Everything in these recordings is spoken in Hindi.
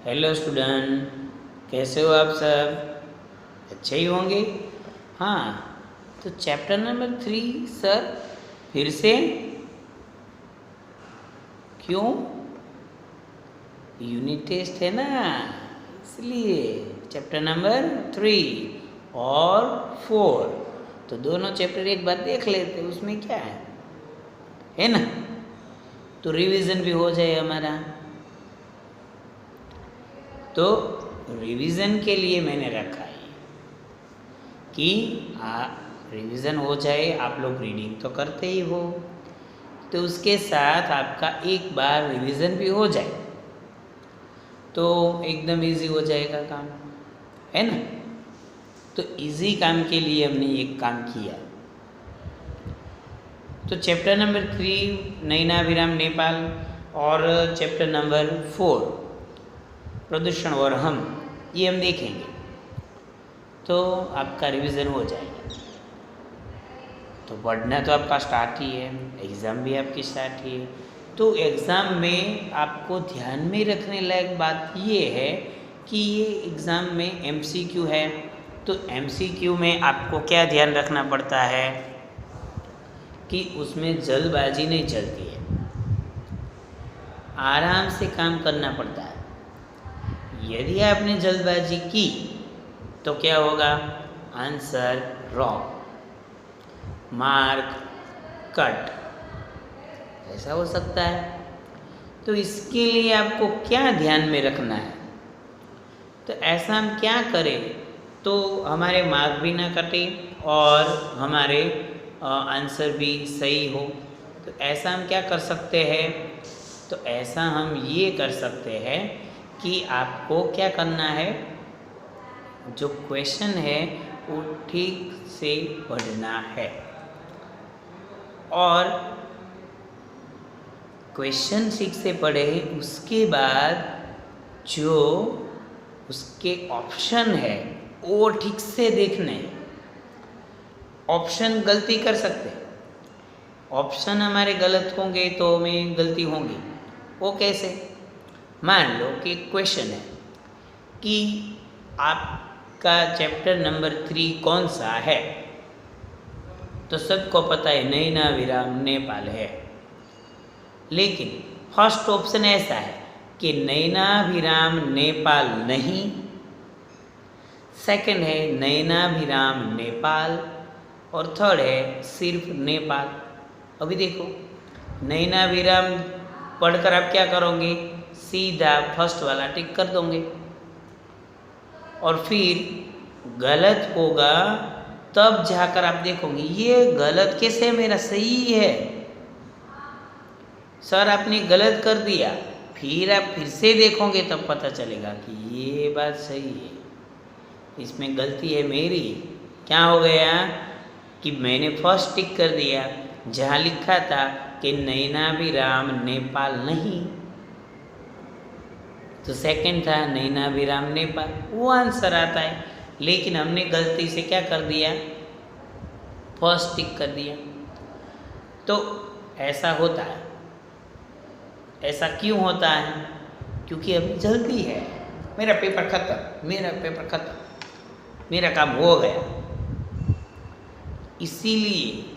हेलो स्टूडेंट, कैसे हो आप सब? अच्छे ही होंगे। हाँ, तो चैप्टर नंबर 3 सर फिर से क्यों? यूनिट टेस्ट है ना, इसलिए चैप्टर नंबर 3 और 4 तो दोनों चैप्टर एक बार देख लेते, उसमें क्या है ना? तो रिवीजन भी हो जाए हमारा। तो रिवीजन के लिए मैंने रखा है कि रिवीजन हो जाए। आप लोग रीडिंग तो करते ही हो, तो उसके साथ आपका एक बार रिवीजन भी हो जाए तो एकदम इजी हो जाएगा काम, है ना? तो इजी काम के लिए हमने एक काम किया। तो चैप्टर नंबर 3 नैनाभिराम नेपाल और चैप्टर नंबर 4 प्रदूषण और हम, ये हम देखेंगे तो आपका रिवीजन हो जाएगा। तो पढ़ना तो आपका स्टार्ट ही है, एग्ज़ाम भी आपकी स्टार्ट ही है। तो एग्ज़ाम में आपको ध्यान में रखने लायक बात ये है कि ये एग्ज़ाम में एमसीक्यू है। तो एमसीक्यू में आपको क्या ध्यान रखना पड़ता है कि उसमें जल्दबाजी नहीं चलती है, आराम से काम करना पड़ता है। यदि आपने जल्दबाजी की तो क्या होगा? आंसर रॉन्ग, मार्क कट, ऐसा हो सकता है। तो इसके लिए आपको क्या ध्यान में रखना है? तो ऐसा हम क्या करें तो हमारे मार्क भी ना कटे और हमारे आंसर भी सही हो? तो ऐसा हम क्या कर सकते हैं? तो ऐसा हम ये कर सकते हैं कि आपको क्या करना है, जो क्वेश्चन है वो ठीक से पढ़ना है और क्वेश्चन ठीक से पढ़े, उसके बाद जो उसके ऑप्शन है वो ठीक से देखने। ऑप्शन गलती कर सकते, ऑप्शन हमारे गलत होंगे तो हमें गलती होंगी। वो कैसे? मान लो कि क्वेश्चन है कि आपका चैप्टर नंबर 3 कौन सा है, तो सबको पता है नैनाभिराम नेपाल है। लेकिन फर्स्ट ऑप्शन ऐसा है कि नैनाभिराम नेपाल नहीं, सेकंड है नैनाभिराम नेपाल और थर्ड है सिर्फ नेपाल। अभी देखो, नैनाभिराम पढ़कर आप क्या करोगे? सीधा फर्स्ट वाला टिक कर दोगे और फिर गलत होगा तब जाकर आप देखोगे ये गलत कैसे, मेरा सही है। सर आपने गलत कर दिया, फिर आप फिर से देखोगे तब पता चलेगा कि ये बात सही है, इसमें गलती है मेरी। क्या हो गया कि मैंने फर्स्ट टिक कर दिया जहाँ लिखा था कि नैनाभिराम नेपाल नहीं, तो सेकंड था नैनाभिराम नेपाल, वो आंसर आता है। लेकिन हमने गलती से क्या कर दिया? फर्स्ट टिक कर दिया। तो ऐसा होता है। ऐसा क्यों होता है? क्योंकि अभी जल्दी है, मेरा पेपर खत्म, मेरा पेपर खत्म, मेरा काम हो गया। इसीलिए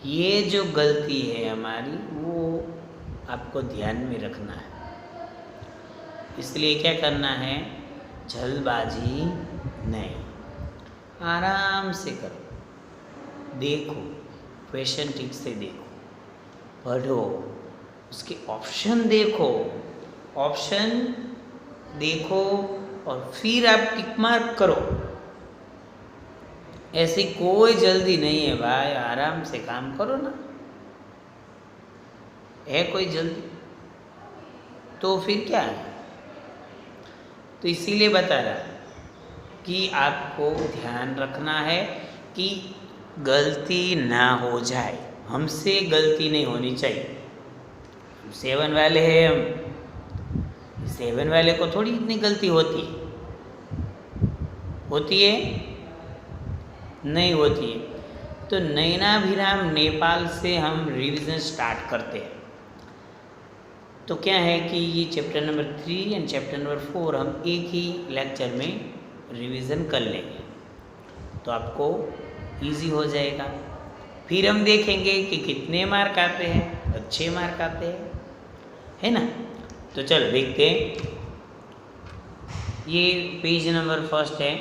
ये जो गलती है हमारी वो आपको ध्यान में रखना है। इसलिए क्या करना है? जल्दबाजी नहीं, आराम से करो, देखो क्वेश्चन ठीक से देखो, पढ़ो, उसके ऑप्शन देखो, ऑप्शन देखो और फिर आप टिक मार्क करो। ऐसी कोई जल्दी नहीं है भाई, आराम से काम करो ना। है कोई जल्दी? तो फिर क्या है? तो इसीलिए बता रहा कि आपको ध्यान रखना है कि गलती ना हो जाए, हमसे गलती नहीं होनी चाहिए। 7 वाले हैं हम, 7 वाले को थोड़ी इतनी गलती होती है, होती है? नहीं होती है। तो नैनाभिराम नेपाल से हम रिवीजन स्टार्ट करते हैं। तो क्या है कि ये chapter number 3 and chapter number 4 हम एक ही लेक्चर में रिवीजन कर लेंगे, तो आपको इजी हो जाएगा। फिर हम देखेंगे कि कितने मार्क आते हैं, अच्छे मार्क आते हैं, है ना। तो चलो देखते हैं। ये पेज नंबर 1 है।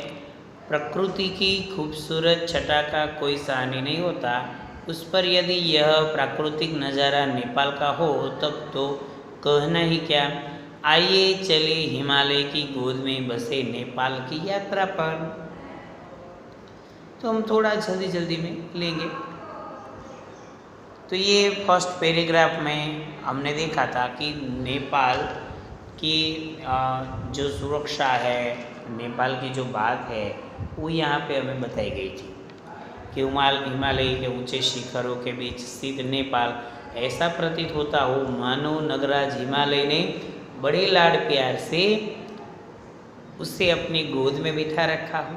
प्रकृति की खूबसूरत छटा का कोई सहानी नहीं होता, उस पर यदि यह प्राकृतिक नज़ारा नेपाल का हो तब तो कहना ही क्या। आइए चले हिमालय की गोद में बसे नेपाल की यात्रा पर। तो हम थोड़ा जल्दी जल्दी में लेंगे। तो ये फर्स्ट पैराग्राफ में हमने देखा था कि नेपाल की जो सुरक्षा है, नेपाल की जो बात है वो यहाँ पे हमें बताई गई थी कि हिमालय के ऊंचे शिखरों के बीच स्थित नेपाल ऐसा प्रतीत होता हो मानो नगराज हिमालय ने बड़े लाड प्यार से उसे अपनी गोद में बिठा रखा हो।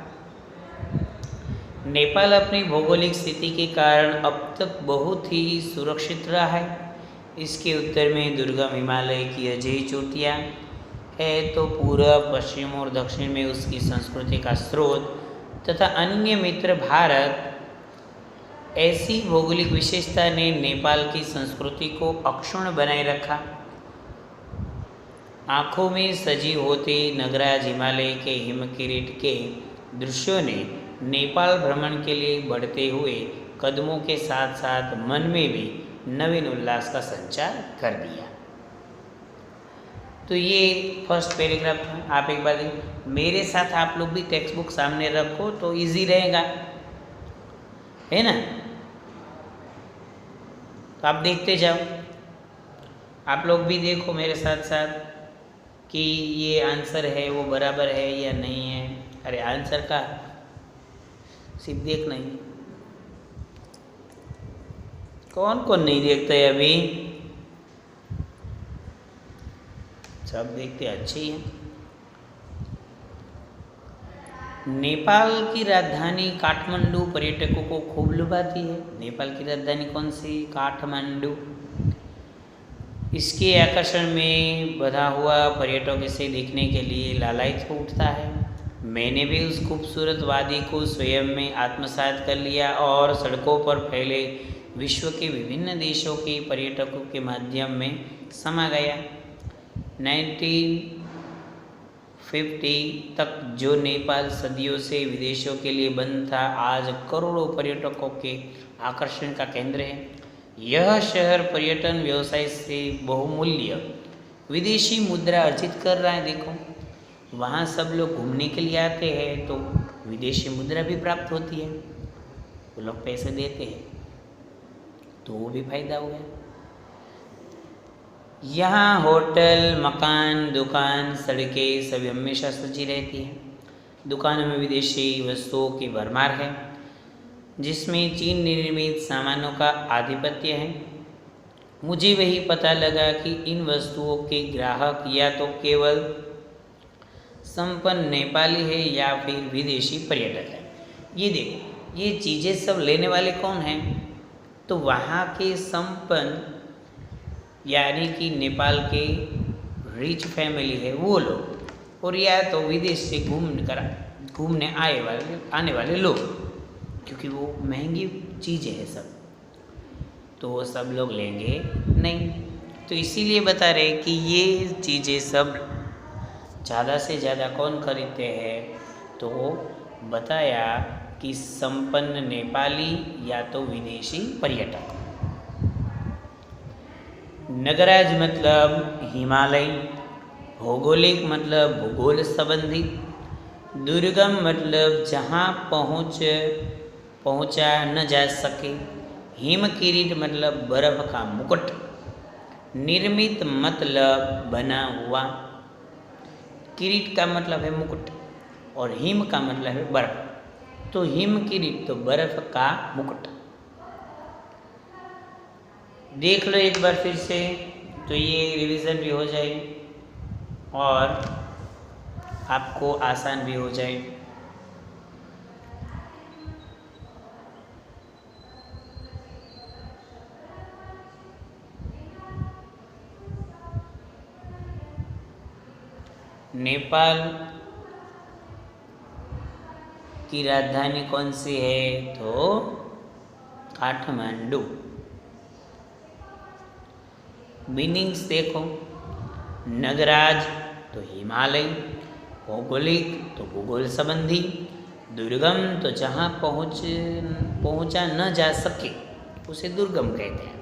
नेपाल अपनी भौगोलिक स्थिति के कारण अब तक बहुत ही सुरक्षित रहा है। इसके उत्तर में दुर्गम हिमालय की अजय चोटियाँ है, तो पूर्व, पश्चिम और दक्षिण में उसकी संस्कृति का स्रोत तथा अन्य मित्र भारत। ऐसी भौगोलिक विशेषता ने नेपाल की संस्कृति को अक्षुण्ण बनाए रखा। आँखों में सजी होते नगराज हिमालय के हिमकिरीट के दृश्यों ने नेपाल भ्रमण के लिए बढ़ते हुए कदमों के साथ साथ मन में भी नवीन उल्लास का संचार कर दिया। तो ये फर्स्ट पैराग्राफ था। आप एक बार मेरे साथ आप लोग भी टेक्स्ट बुक सामने रखो तो इजी रहेगा, है ना। तो आप देखते जाओ, आप लोग भी देखो मेरे साथ साथ कि ये आंसर है वो बराबर है या नहीं है। अरे आंसर का सिर्फ देखना ही, कौन कौन नहीं देखता है अभी, सब देखते अच्छे ही हैं। नेपाल की राजधानी काठमांडू पर्यटकों को खूब लुभाती है। नेपाल की राजधानी कौन सी? काठमांडू। इसके आकर्षण में बधा हुआ पर्यटक इसे देखने के लिए लालायित हो उठता है। मैंने भी उस खूबसूरत वादी को स्वयं में आत्मसात कर लिया और सड़कों पर फैले विश्व के विभिन्न देशों के पर्यटकों के माध्यम में समा गया। 1950 तक जो नेपाल सदियों से विदेशों के लिए बंद था, आज करोड़ों पर्यटकों के आकर्षण का केंद्र है। यह शहर पर्यटन व्यवसाय से बहुमूल्य विदेशी मुद्रा अर्जित कर रहा है। देखो वहाँ सब लोग घूमने के लिए आते हैं तो विदेशी मुद्रा भी प्राप्त होती है, वो लोग पैसे देते हैं तो वो भी फायदा हुआ। यहाँ होटल, मकान, दुकान, सड़कें सभी हमेशा सजी रहती हैं। दुकानों में विदेशी वस्तुओं की भरमार है, जिसमें चीन निर्मित सामानों का आधिपत्य है। मुझे वही पता लगा कि इन वस्तुओं के ग्राहक या तो केवल संपन्न नेपाली है या फिर विदेशी पर्यटक है। ये देखो ये चीज़ें सब लेने वाले कौन हैं? तो वहाँ के संपन्न यानी कि नेपाल के रिच फैमिली है वो लोग, और या तो विदेश से घूमने आने वाले लोग, क्योंकि वो महंगी चीज़ें हैं सब, तो वो सब लोग लेंगे नहीं। तो इसीलिए बता रहे कि ये चीज़ें सब ज़्यादा से ज़्यादा कौन खरीदते हैं, तो बताया कि संपन्न नेपाली या तो विदेशी पर्यटक। नगराज मतलब हिमालय, भौगोलिक मतलब भूगोल संबंधी, दुर्गम मतलब जहाँ पहुँचा न जा सके, हिमकिरीट मतलब बर्फ का मुकुट, निर्मित मतलब बना हुआ, किरीट का मतलब है मुकुट और हिम का मतलब है बर्फ, तो हिम किरीट तो बर्फ का मुकुट। देख लो एक बार फिर से, तो ये रिवीजन भी हो जाए और आपको आसान भी हो जाए। नेपाल की राजधानी कौन सी है? तो काठमांडू। मीनिंग्स देखो, नगराज तो हिमालय, भौगोलिक तो भूगोल संबंधी, दुर्गम तो जहाँ पहुँचा न जा सके उसे दुर्गम कहते हैं।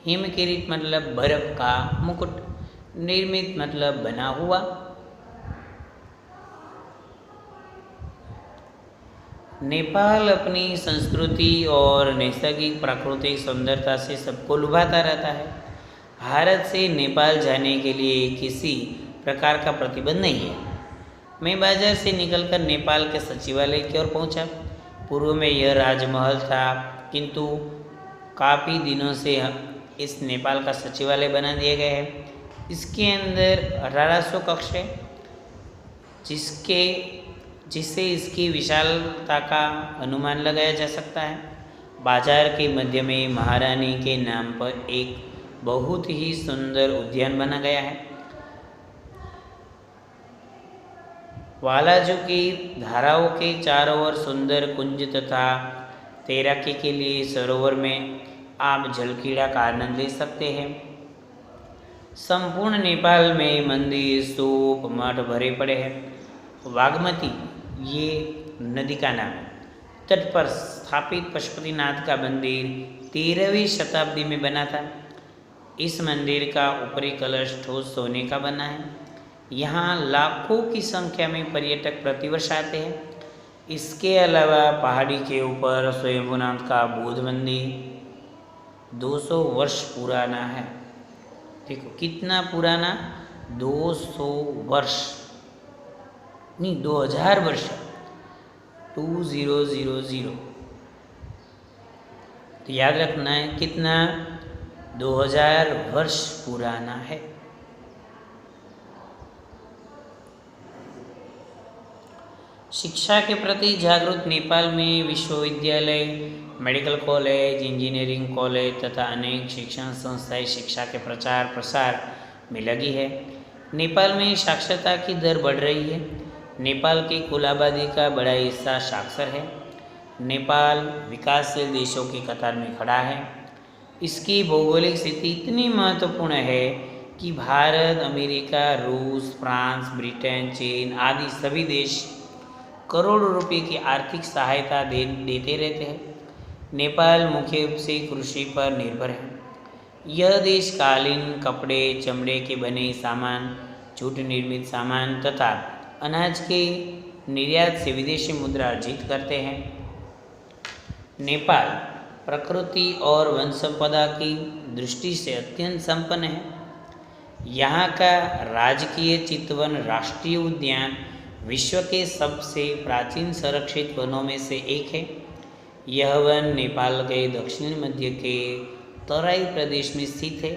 हिमकिरीट मतलब बर्फ का मुकुट, निर्मित मतलब बना हुआ। नेपाल अपनी संस्कृति और नैसर्गिक प्राकृतिक सुंदरता से सबको लुभाता रहता है। भारत से नेपाल जाने के लिए किसी प्रकार का प्रतिबंध नहीं है। मैं बाजार से निकलकर नेपाल के सचिवालय की ओर पहुंचा। पूर्व में यह राजमहल था, किंतु काफ़ी दिनों से इस नेपाल का सचिवालय बना दिया गया है। इसके अंदर 1800 कक्ष है, जिससे इसकी विशालता का अनुमान लगाया जा सकता है। बाजार के मध्य में महारानी के नाम पर एक बहुत ही सुंदर उद्यान बना गया है। वालाजू की धाराओं के चारों ओर सुंदर कुंज तथा तैराकी के लिए सरोवर में आप जलक्रीड़ा का आनंद ले सकते हैं। संपूर्ण नेपाल में मंदिर, स्तूप, मठ भरे पड़े हैं। बागमती ये नदी का नाम है। तट पर स्थापित पशुपतिनाथ का मंदिर 13वीं शताब्दी में बना था। इस मंदिर का ऊपरी कलश ठोस सोने का बना है। यहाँ लाखों की संख्या में पर्यटक प्रतिवर्ष आते हैं। इसके अलावा पहाड़ी के ऊपर स्वयंभूनाथ का बौद्ध मंदिर 200 वर्ष पुराना है। देखो कितना पुराना, 200 वर्ष नहीं, 2000 वर्ष, 2000। तो याद रखना है कितना, 2000 वर्ष पुराना है। शिक्षा के प्रति जागरूक नेपाल में विश्वविद्यालय, मेडिकल कॉलेज, इंजीनियरिंग कॉलेज तथा अनेक शिक्षण संस्थाएं शिक्षा के प्रचार प्रसार में लगी है। नेपाल में साक्षरता की दर बढ़ रही है। नेपाल की कुल आबादी का बड़ा हिस्सा साक्षर है। नेपाल विकासशील देशों की कतार में खड़ा है। इसकी भौगोलिक स्थिति इतनी महत्वपूर्ण है कि भारत, अमेरिका, रूस, फ्रांस, ब्रिटेन, चीन आदि सभी देश करोड़ों रुपए की आर्थिक सहायता देते रहते हैं। नेपाल मुख्य रूप से कृषि पर निर्भर है। यह देश कालीन, कपड़े, चमड़े के बने सामान, जूट निर्मित सामान तथा अनाज के निर्यात से विदेशी मुद्रा अर्जित करते हैं। नेपाल प्रकृति और वन संपदा की दृष्टि से अत्यंत संपन्न है। यहाँ का राजकीय चितवन राष्ट्रीय उद्यान विश्व के सबसे प्राचीन संरक्षित वनों में से एक है। यह वन नेपाल के दक्षिण मध्य के तराई प्रदेश में स्थित है।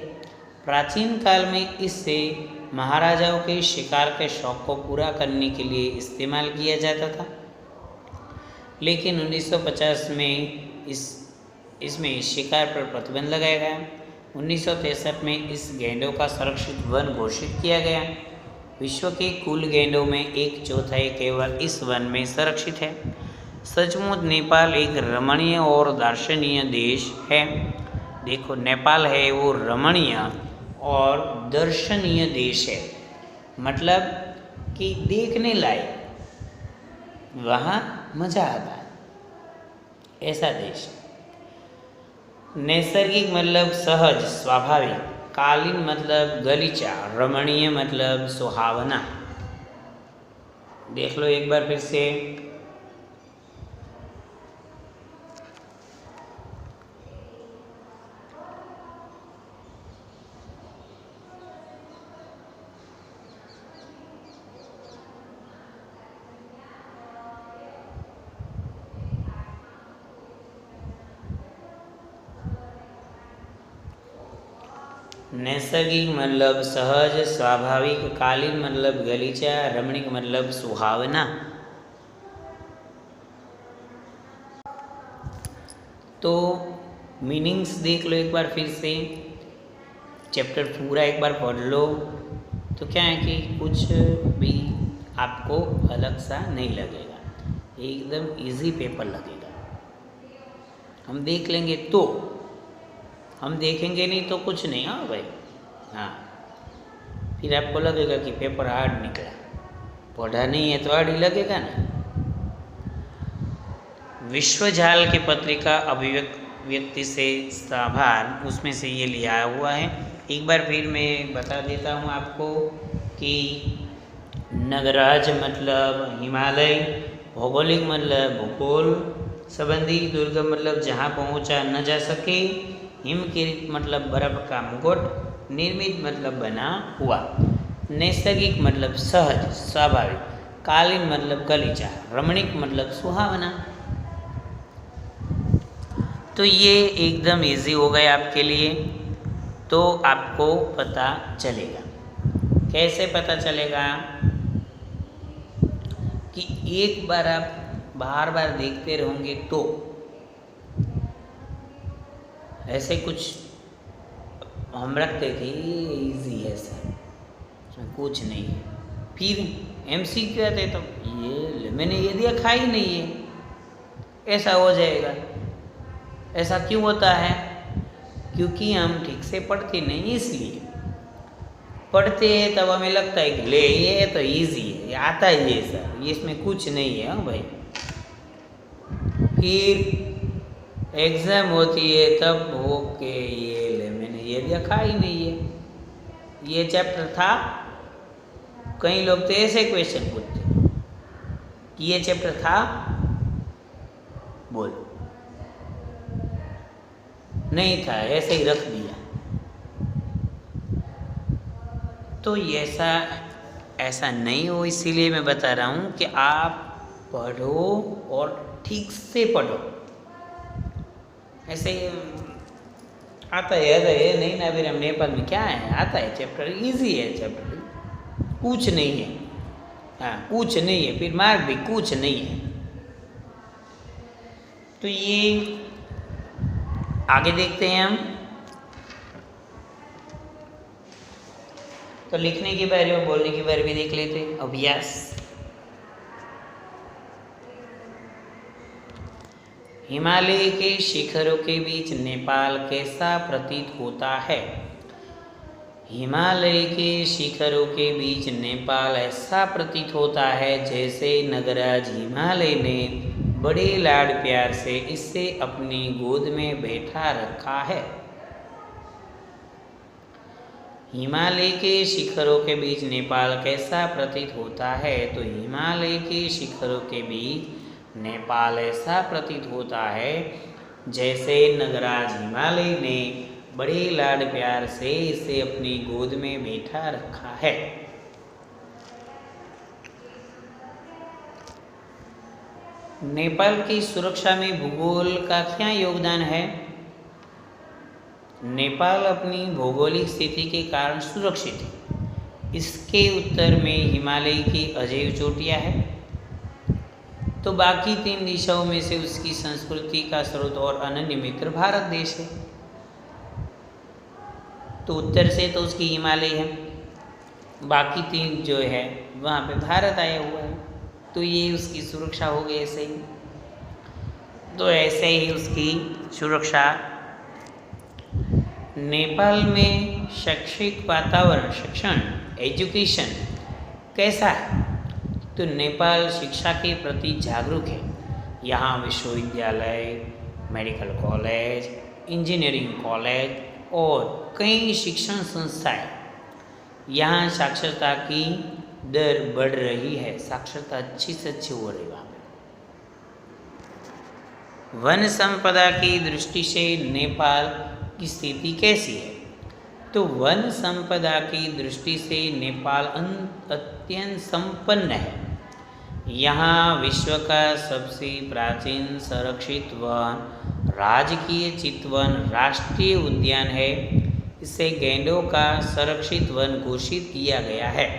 प्राचीन काल में इससे महाराजाओं के शिकार के शौक को पूरा करने के लिए इस्तेमाल किया जाता था, लेकिन 1950 में इसमें शिकार पर प्रतिबंध लगाया गया। 1963 में इस गैंडों का संरक्षित वन घोषित किया गया। विश्व के कुल गैंडों में 1/4 केवल इस वन में संरक्षित है। सचमुच नेपाल एक रमणीय और दर्शनीय देश है। देखो नेपाल है वो रमणीय और दर्शनीय देश है, मतलब कि देखने लायक, वहाँ मजा आता है, ऐसा देश। नैसर्गिक मतलब सहज स्वाभाविक, कालीन मतलब गलीचा, रमणीय मतलब सुहावना। देख लो एक बार फिर से। नैसर्गिक मतलब सहज स्वाभाविक, कालीन मतलब गलीचा, रमणीक मतलब सुहावना। तो मीनिंग्स देख लो एक बार फिर से, चैप्टर पूरा एक बार पढ़ लो तो क्या है कि कुछ भी आपको अलग सा नहीं लगेगा, एकदम इजी पेपर लगेगा। हम देख लेंगे तो, हम देखेंगे नहीं तो कुछ नहीं। हाँ भाई, हाँ, फिर आपको लगेगा कि पेपर हार्ड निकला, पढ़ा नहीं है तो हार्ड ही लगेगा ना। विश्वजाल की पत्रिका अभिव्यक्ति से साभार, उसमें से ये लिया हुआ है। एक बार फिर मैं बता देता हूँ आपको कि नगराज मतलब हिमालय, भौगोलिक मतलब भूगोल संबंधी, दुर्गम मतलब जहाँ पहुँचा न जा सके, हिमकिरीट मतलब बर्फ का मुकुट, निर्मित मतलब बना हुआ, नैसर्गिक मतलब सहज स्वाभाविक, कालीन मतलब गलीचा, रमणीक मतलब सुहावना। तो ये एकदम इजी हो गए आपके लिए। तो आपको पता चलेगा, कैसे पता चलेगा कि एक बार आप बार बार देखते रहोगे तो ऐसे कुछ हम रखते थे इजी है सर, कुछ नहीं है, फिर MCQ आते तो ये मैंने ये दिया खा ही नहीं है, ऐसा हो जाएगा। ऐसा क्यों होता है? क्योंकि हम ठीक से पढ़ते नहीं, इसलिए पढ़ते हैं तब हमें लगता है कि ले ये तो इजी है, ये आता ही है सर, ये इसमें कुछ नहीं है। हाँ भाई, फिर एग्ज़ाम होती है तब हो के ये ले मैंने ये देखा ही नहीं है, ये चैप्टर था। कई लोग तो ऐसे क्वेश्चन पूछते कि ये चैप्टर था, बोल नहीं था, ऐसे ही रख दिया। तो ऐसा नहीं हो, इसीलिए मैं बता रहा हूँ कि आप पढ़ो और ठीक से पढ़ो। ऐसे आता है नहीं ना, फिर हम नेपाल में क्या है, आता है चैप्टर, इजी है चैप्टर, कुछ नहीं है। हाँ, कुछ नहीं है, फिर मार्क भी कुछ नहीं है। तो ये आगे देखते हैं हम। तो लिखने के बारे में, बोलने के बारे में देख लेते हैं। अभ्यास। हिमालय के शिखरों के बीच नेपाल कैसा प्रतीत होता है? हिमालय के शिखरों के बीच नेपाल ऐसा प्रतीत होता है जैसे नगराज हिमालय ने बड़े लाड प्यार से इसे अपनी गोद में बैठा रखा है। हिमालय के शिखरों के बीच नेपाल कैसा प्रतीत होता है? तो हिमालय के शिखरों के बीच नेपाल ऐसा प्रतीत होता है जैसे नगराज हिमालय ने बड़े लाड प्यार से इसे अपनी गोद में बैठा रखा है। नेपाल की सुरक्षा में भूगोल का क्या योगदान है? नेपाल अपनी भौगोलिक स्थिति के कारण सुरक्षित है। इसके उत्तर में हिमालय की अजैव चोटियाँ हैं, तो बाकी 3 दिशाओं में से उसकी संस्कृति का स्रोत और अनन्य मित्र भारत देश है। तो उत्तर से तो उसकी हिमालय है, बाकी 3 जो है वहाँ पे भारत आया हुआ है, तो ये उसकी सुरक्षा हो गई। ऐसे ही तो ऐसे ही उसकी सुरक्षा। नेपाल में शैक्षिक वातावरण, शिक्षण, एजुकेशन कैसा है? तो नेपाल शिक्षा के प्रति जागरूक है। यहाँ विश्वविद्यालय, मेडिकल कॉलेज, इंजीनियरिंग कॉलेज और कई शिक्षण संस्थाएं। यहाँ साक्षरता की दर बढ़ रही है, साक्षरता अच्छी से अच्छी हो रही है वहाँ पे। वन संपदा की दृष्टि से नेपाल की स्थिति कैसी है? तो वन संपदा की दृष्टि से नेपाल अत्यंत संपन्न है। यहाँ विश्व का सबसे प्राचीन संरक्षित वन राजकीय चितवन राष्ट्रीय उद्यान है। इसे गैंडों का संरक्षित वन घोषित किया गया है।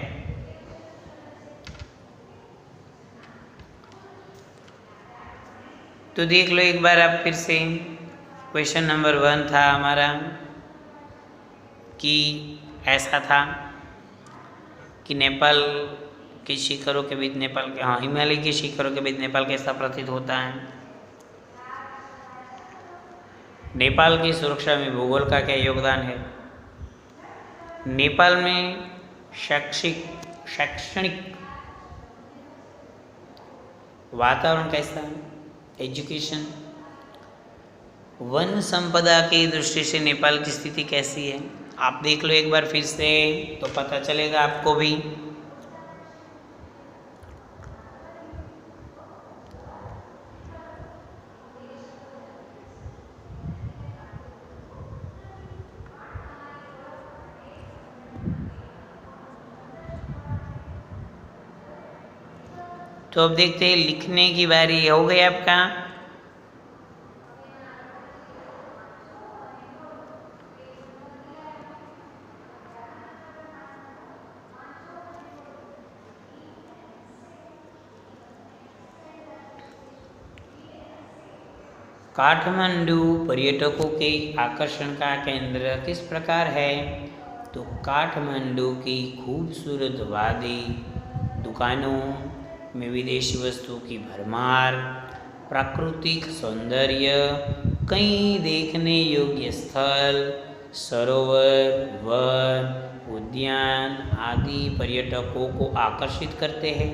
तो देख लो एक बार आप फिर से। क्वेश्चन नंबर 1 था हमारा कि ऐसा था कि नेपाल के शिखरों के बीच हिमालय के शिखरों के बीच नेपाल कैसा प्रतीत होता है। नेपाल की सुरक्षा में भूगोल का क्या योगदान है। नेपाल में शैक्षणिक वातावरण कैसा है, एजुकेशन। वन संपदा की दृष्टि से नेपाल की स्थिति कैसी है, आप देख लो एक बार फिर से तो पता चलेगा आपको भी। तो अब देखते हैं, लिखने की बारी हो गई आपका। काठमांडू पर्यटकों के आकर्षण का केंद्र किस प्रकार है। तो काठमांडू की खूबसूरत वादी, दुकानों में विदेशी वस्तुओं की भरमार, प्राकृतिक सौंदर्य, कई देखने योग्य स्थल, सरोवर, वन, उद्यान आदि पर्यटकों को आकर्षित करते हैं।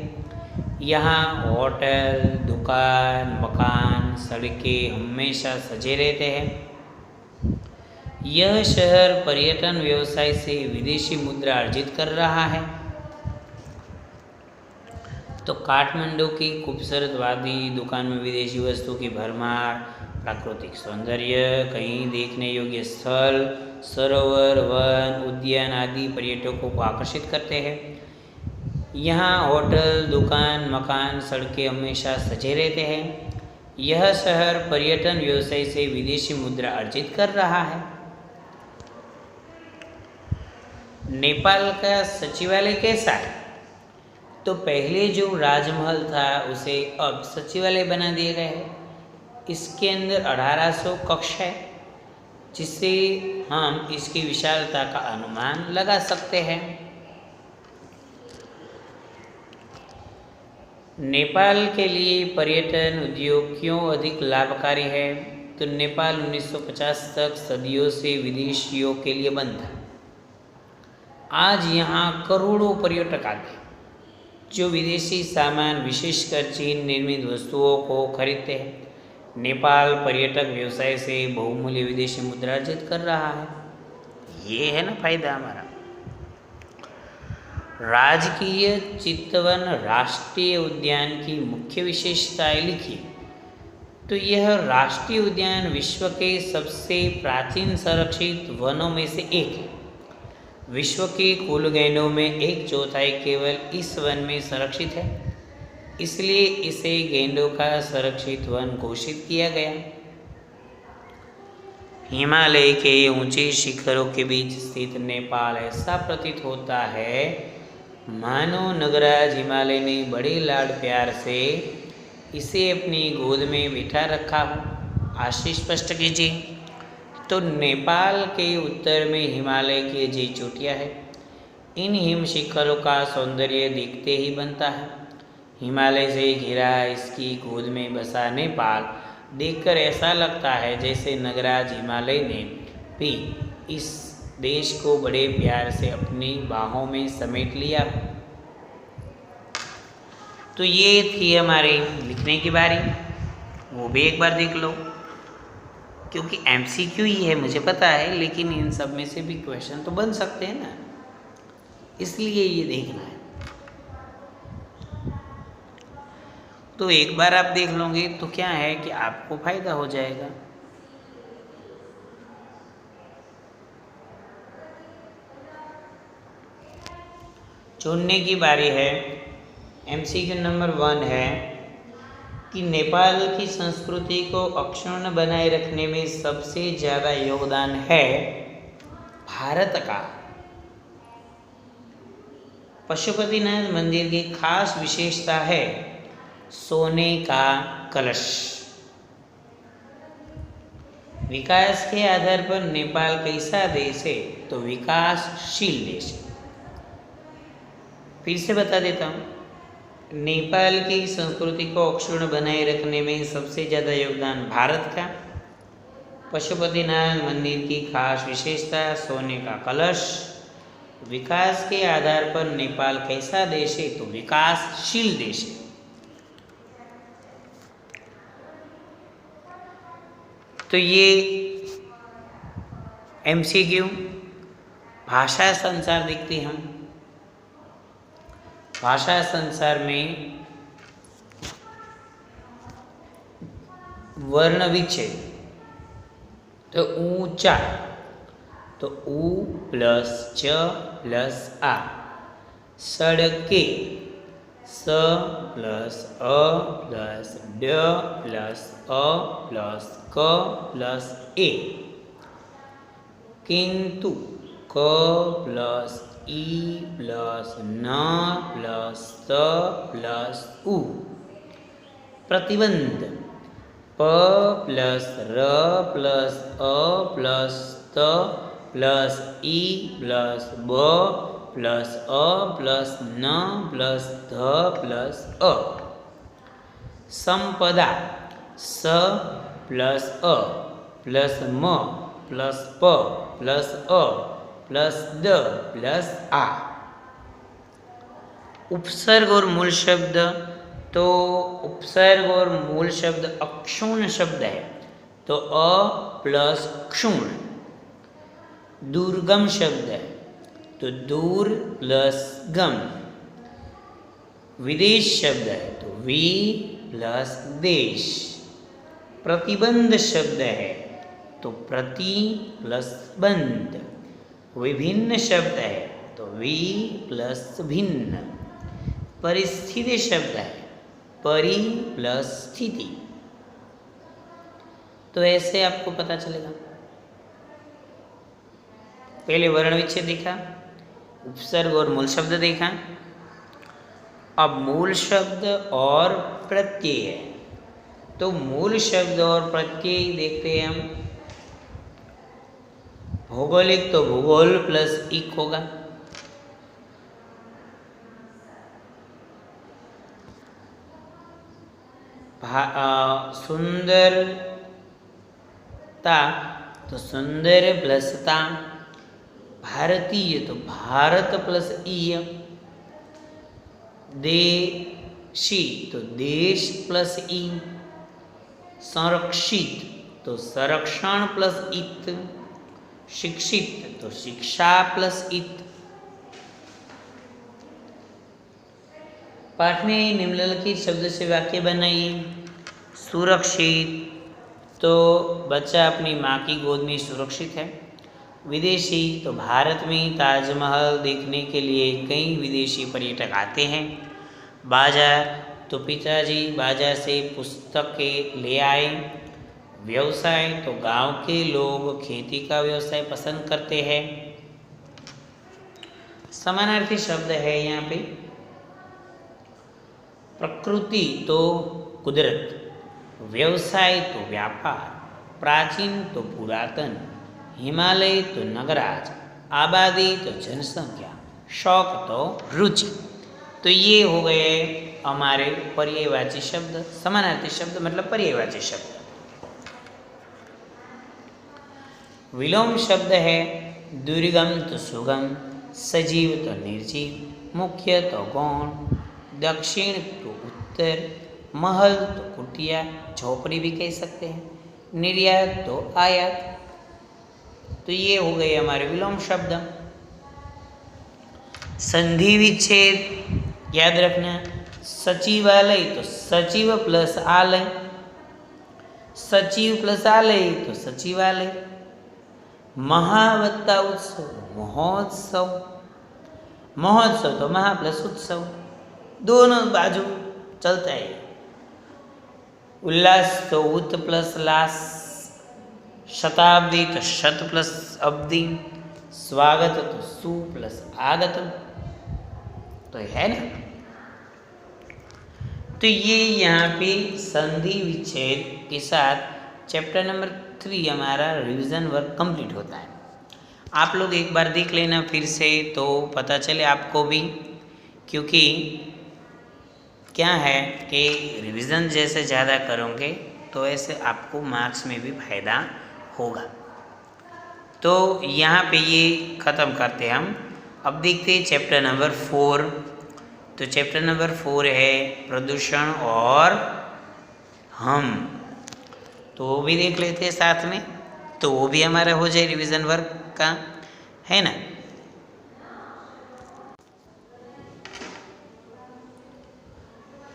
यहाँ होटल, दुकान, मकान, सड़कें हमेशा सजे रहते हैं। यह शहर पर्यटन व्यवसाय से विदेशी मुद्रा अर्जित कर रहा है। तो काठमांडू की खूबसूरत वादी, दुकान में विदेशी वस्तु की भरमार, प्राकृतिक सौंदर्य, कई देखने योग्य स्थल, सरोवर, वन, उद्यान आदि पर्यटकों को आकर्षित करते हैं। यहाँ होटल, दुकान, मकान, सड़कें हमेशा सजे रहते हैं। यह शहर पर्यटन व्यवसाय से विदेशी मुद्रा अर्जित कर रहा है। नेपाल का सचिवालय कैसा है। तो पहले जो राजमहल था उसे अब सचिवालय बना दिया गया है। इसके अंदर 1800 कक्ष है, जिससे हम इसकी विशालता का अनुमान लगा सकते हैं। नेपाल के लिए पर्यटन उद्योग क्यों अधिक लाभकारी है। तो नेपाल 1950 तक सदियों से विदेशियों के लिए बंद था। आज यहाँ करोड़ों पर्यटक आते हैं, जो विदेशी सामान, विशेषकर चीन निर्मित वस्तुओं को खरीदते हैं। नेपाल पर्यटक व्यवसाय से बहुमूल्य विदेशी मुद्रा अर्जित कर रहा है। ये है ना फायदा हमारा। राजकीय चितवन राष्ट्रीय उद्यान की मुख्य विशेषताएं लिखिए। तो यह राष्ट्रीय उद्यान विश्व के सबसे प्राचीन संरक्षित वनों में से एक है। विश्व के कुल गैंडों में 1/4 केवल इस वन में संरक्षित है, इसलिए इसे गैंडों का संरक्षित वन घोषित किया गया। हिमालय के ऊंचे शिखरों के बीच स्थित नेपाल ऐसा प्रतीत होता है मानो नगराज हिमालय ने बड़े लाड प्यार से इसे अपनी गोद में बिठा रखा हो। आशय स्पष्ट कीजिए। तो नेपाल के उत्तर में हिमालय की जी चोटियाँ है। इन हिम शिखरों का सौंदर्य देखते ही बनता है। हिमालय से घिरा इसकी गोद में बसा नेपाल देखकर ऐसा लगता है जैसे नगराज हिमालय ने भी इस देश को बड़े प्यार से अपनी बाहों में समेट लिया। तो ये थी हमारी लिखने की बारी, वो भी एक बार देख लो, क्योंकि MCQ ही है मुझे पता है, लेकिन इन सब में से भी क्वेश्चन तो बन सकते हैं ना, इसलिए ये देखना है। तो एक बार आप देख लोगे तो क्या है कि आपको फायदा हो जाएगा। चुनने की बारी है। MCQ नंबर 1 है कि नेपाल की संस्कृति को अक्षुण्ण बनाए रखने में सबसे ज़्यादा योगदान है भारत का। पशुपतिनाथ मंदिर की खास विशेषता है सोने का कलश। विकास के आधार पर नेपाल कैसा देश है। तो विकासशील देश है। फिर से बता देता हूँ, नेपाल की संस्कृति को अक्षुण्ण बनाए रखने में सबसे ज़्यादा योगदान भारत का। पशुपतिनाथ मंदिर की खास विशेषता सोने का कलश। विकास के आधार पर नेपाल कैसा देश है? तो विकासशील देश है। तो ये MCQ। भाषा संसार देखते हैं हम। भाषा संसार में वर्ण विच्छेद, तो ऊंचा, तो ऊ प्लस च प्लस आ। सड़के, स प्लस अ प्लस ड प्लस अ प्लस क प्लस ए। किंतु, क प्लस ई प्लस न प्लस त प्लस उ। प्रतिबंध, प प्लस र प्लस अ प्लस त प्लस ई प्लस ब प्लस अ प्लस न प्लस ध प्लस अ। संपदा, स प्लस अ प्लस म प्लस प प्लस अ प्लस द प्लस आ। उपसर्ग और मूल शब्द, तो उपसर्ग और मूल शब्द अक्षुण्ण शब्द है, तो अ प्लस क्षुण्ण। दुर्गम शब्द है, तो दूर प्लस गम। विदेश शब्द है, तो वी प्लस देश। प्रतिबंध शब्द है, तो प्रति प्लस बंध। विभिन्न शब्द है, तो वी प्लस भिन्न। परिस्थिति शब्द है, परि प्लस स्थिति। तो ऐसे आपको पता चलेगा। पहले वर्ण विच्छेद देखा, उपसर्ग और मूल शब्द देखा। अब मूल शब्द और प्रत्यय है, तो मूल शब्द और प्रत्यय देखते हैं हम। भौगोलिक, तो भूगोल प्लस इक होगा। सुंदरता, तो सुंदर प्लस ता। भारतीय, तो भारत प्लस ईय। देशी, तो देश प्लस ई। संरक्षित, तो संरक्षण प्लस इत। शिक्षित, तो शिक्षा प्लस इत। पाठ में निम्नलिखित शब्द से वाक्य बनाइए। सुरक्षित, तो बच्चा अपनी माँ की गोद में सुरक्षित है। विदेशी, तो भारत में ताजमहल देखने के लिए कई विदेशी पर्यटक आते हैं। बाजार, तो पिताजी बाजार से पुस्तकें ले आए। व्यवसाय, तो गांव के लोग खेती का व्यवसाय पसंद करते हैं। समानार्थी शब्द है यहाँ पे। प्रकृति, तो कुदरत। व्यवसाय, तो व्यापार। प्राचीन, तो पुरातन। हिमालय, तो नगराज। आबादी, तो जनसंख्या। शौक, तो रुचि। तो ये हो गए हमारे पर्यायवाची शब्द। समानार्थी शब्द मतलब पर्यायवाची शब्द। विलोम शब्द है। दुर्गम, तो सुगम। सजीव, तो निर्जीव। मुख्य, तो गौण। दक्षिण, तो उत्तर। महल, तो कुटिया, झोपड़ी भी कह सकते हैं। निर्यात, तो आयात। तो ये हो गए हमारे विलोम शब्द। संधि विच्छेद याद रखना। सचिवालय, तो सचिव प्लस आलय। सचिव प्लस आलय, तो सचिवालय। महावत्ता उत्सव, महोत्सव। महोत्सव, तो महा प्लस उत्सव, दोनों बाजू चलता है। उल्लास, तो उत प्लस लास। शताब्दी, तो शत प्लस अब्दी। स्वागत, तो सु प्लस आगत। तो है ना। तो ये यहाँ पे संधि विच्छेद के साथ चैप्टर नंबर 3 हमारा रिवीजन वर्क कंप्लीट होता है। आप लोग एक बार देख लेना फिर से, तो पता चले आपको भी क्योंकि क्या है कि रिवीजन जैसे ज़्यादा करोगे तो ऐसे आपको मार्क्स में भी फायदा होगा। तो यहाँ पे ये ख़त्म करते हैं हम। अब देखते हैं चैप्टर नंबर 4। तो चैप्टर नंबर 4 है प्रदूषण और हम। तो वो भी देख लेते हैं साथ में, तो वो भी हमारा हो जाए रिवीजन वर्क का, है ना।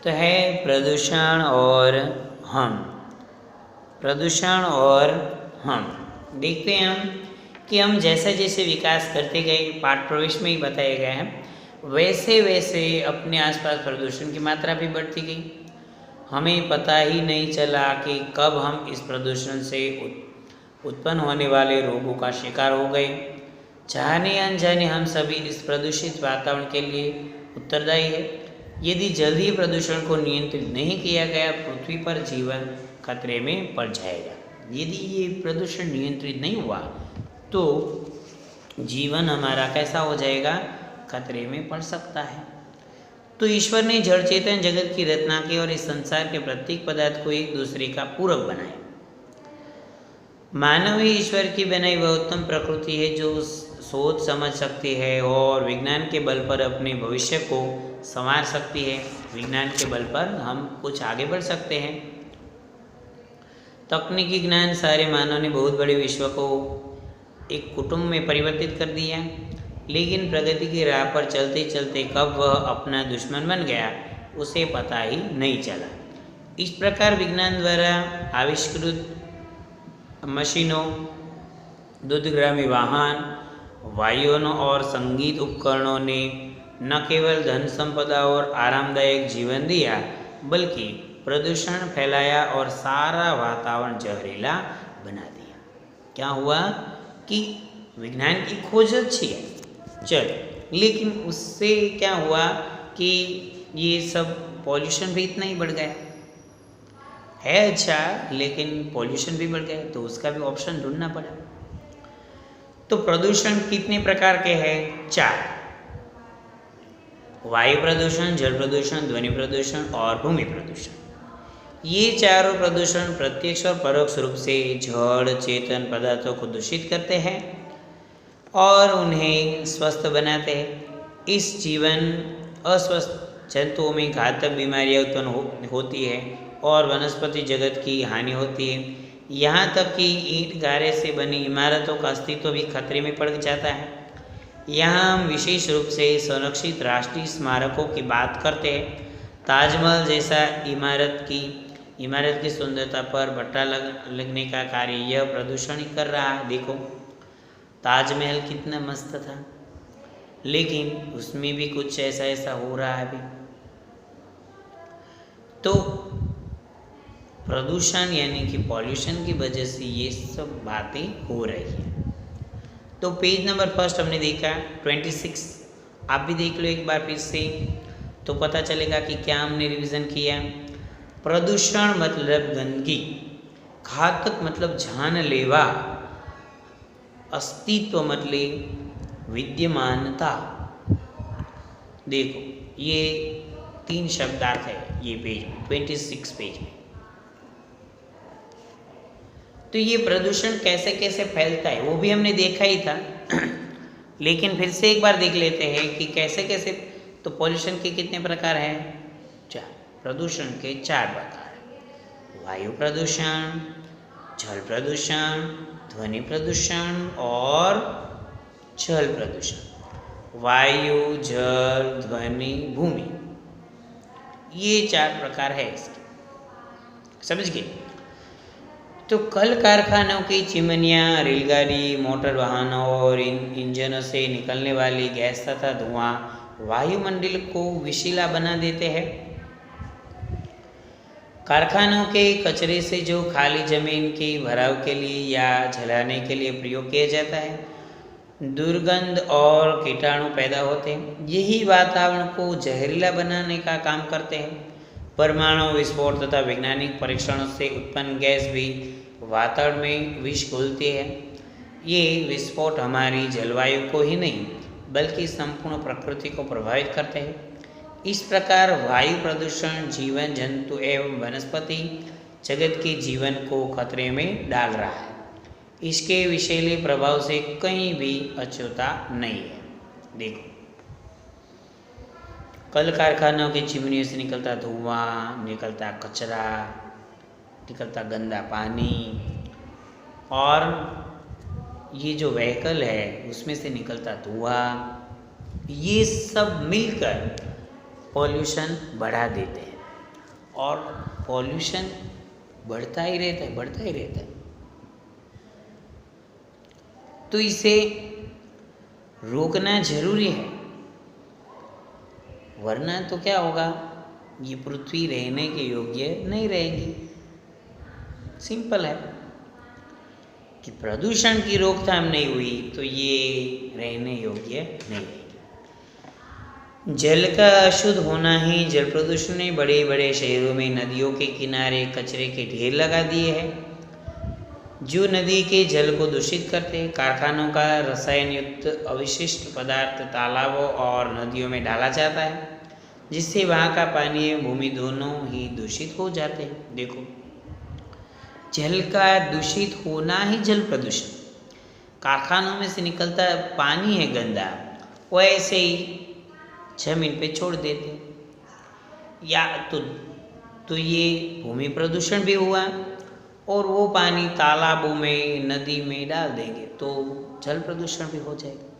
तो है प्रदूषण और हम। प्रदूषण और हम देखते हैं हम कि हम जैसे जैसे विकास करते गए, पाठ प्रवेश में ही बताया गया है, वैसे वैसे अपने आसपास प्रदूषण की मात्रा भी बढ़ती गई। हमें पता ही नहीं चला कि कब हम इस प्रदूषण से उत्पन्न होने वाले रोगों का शिकार हो गए। जाने अनजाने हम सभी इस प्रदूषित वातावरण के लिए उत्तरदायी है। यदि जल्दी प्रदूषण को नियंत्रित नहीं किया गया, पृथ्वी पर जीवन खतरे में पड़ जाएगा। यदि ये प्रदूषण नियंत्रित नहीं हुआ तो जीवन हमारा कैसा हो जाएगा, खतरे में पड़ सकता है। तो ईश्वर ने जड़ चेतन जगत की रचना की और इस संसार के प्रत्येक पदार्थ को एक दूसरे का पूरक बनाया। मानव ही ईश्वर की बनाई वह उत्तम प्रकृति है जो सोच समझ सकती है और विज्ञान के बल पर अपने भविष्य को संवार सकती है। विज्ञान के बल पर हम कुछ आगे बढ़ सकते हैं। तकनीकी ज्ञान सारे मानव ने बहुत बड़े विश्व को एक कुटुंब में परिवर्तित कर दिया, लेकिन प्रगति की राह पर चलते चलते कब वह अपना दुश्मन बन गया उसे पता ही नहीं चला। इस प्रकार विज्ञान द्वारा आविष्कृत मशीनों, दूरगामी वाहन, वायुओं और संगीत उपकरणों ने न केवल धन संपदा और आरामदायक जीवन दिया, बल्कि प्रदूषण फैलाया और सारा वातावरण जहरीला बना दिया। क्या हुआ कि विज्ञान की खोज अच्छी है, चल, लेकिन उससे क्या हुआ कि ये सब पॉल्यूशन भी इतना ही बढ़ गया है। अच्छा, लेकिन पॉल्यूशन भी बढ़ गया, तो उसका भी ऑप्शन ढूंढना पड़ा। तो प्रदूषण कितने प्रकार के हैं? 4। वायु प्रदूषण, जल प्रदूषण, ध्वनि प्रदूषण और भूमि प्रदूषण। ये चारों प्रदूषण प्रत्यक्ष और परोक्ष रूप से जड़ चेतन पदार्थों को दूषित करते हैं और उन्हें स्वस्थ बनाते हैं। इस जीवन अस्वस्थ जंतुओं में घातक बीमारियां उत्पन्न होती है और वनस्पति जगत की हानि होती है। यहाँ तक कि ईंट गारे से बनी इमारतों का अस्तित्व भी खतरे में पड़ जाता है। यहाँ हम विशेष रूप से संरक्षित राष्ट्रीय स्मारकों की बात करते हैं। ताजमहल जैसा इमारत की सुंदरता पर भट्टा लगने का कार्य यह प्रदूषण ही कर रहा है। देखो, ताजमहल कितना मस्त था, लेकिन उसमें भी कुछ ऐसा हो रहा है अभी। तो प्रदूषण यानी कि पॉल्यूशन की वजह से ये सब बातें हो रही हैं। तो पेज नंबर 1 हमने देखा 26। आप भी देख लो एक बार फिर से, तो पता चलेगा कि क्या हमने रिवीजन किया। प्रदूषण मतलब गंदगी, घातक मतलब जानलेवा, अस्तित्व मतलब विद्यमानता। देखो, ये 3 शब्दार्थ है ये पेज 26 पेज में। तो ये प्रदूषण कैसे कैसे फैलता है वो भी हमने देखा ही था लेकिन फिर से एक बार देख लेते हैं कि कैसे कैसे। तो पॉल्यूशन के कितने प्रकार हैं? 4। प्रदूषण के 4 प्रकार: वायु प्रदूषण, जल प्रदूषण, ध्वनि प्रदूषण और जल प्रदूषण। वायु, जल, ध्वनि, भूमि, ये 4 प्रकार है इसके, समझ गए। तो कल कारखानों की चिमनियाँ, रेलगाड़ी, मोटर वाहनों और इंजनों से निकलने वाली गैस तथा धुआं वायुमंडल को विषैला बना देते हैं। कारखानों के कचरे से जो खाली जमीन के भराव के लिए या जलाने के लिए प्रयोग किया जाता है, दुर्गंध और कीटाणु पैदा होते हैं। यही वातावरण को जहरीला बनाने का काम करते हैं। परमाणु विस्फोट तथा वैज्ञानिक परीक्षणों से उत्पन्न गैस भी वातावरण में विष घोलती है। ये विस्फोट हमारी जलवायु को ही नहीं बल्कि संपूर्ण प्रकृति को प्रभावित करते हैं। इस प्रकार वायु प्रदूषण जीवन जंतु एवं वनस्पति जगत के जीवन को खतरे में डाल रहा है। इसके विषैले प्रभाव से कहीं भी अछूता नहीं है। देखो, कल कारखानों की चिमनियों से निकलता धुआं, निकलता कचरा, निकलता गंदा पानी, और ये जो व्हीकल है उसमें से निकलता धुआं, ये सब मिलकर पॉल्यूशन बढ़ा देते हैं और पॉल्यूशन बढ़ता ही रहता है। तो इसे रोकना जरूरी है, वरना तो क्या होगा, ये पृथ्वी रहने के योग्य नहीं रहेगी। सिंपल है कि प्रदूषण की रोकथाम नहीं हुई तो ये रहने योग्य नहीं रहेगी। जल का अशुद्ध होना ही जल प्रदूषण ने बड़े बड़े शहरों में नदियों के किनारे कचरे के ढेर लगा दिए हैं, जो नदी के जल को दूषित करते हैं। कारखानों का रसायन युक्त अवशिष्ट पदार्थ तालाबों और नदियों में डाला जाता है, जिससे वहाँ का पानी एवं भूमि दोनों ही दूषित हो जाते हैं। देखो, जल का दूषित होना ही जल प्रदूषण। कारखानों में से निकलता पानी है गंदा, वो ऐसे ही जमीन पे छोड़ देते, या तो ये भूमि प्रदूषण भी हुआ, और वो पानी तालाबों में नदी में डाल देंगे तो जल प्रदूषण भी हो जाएगा।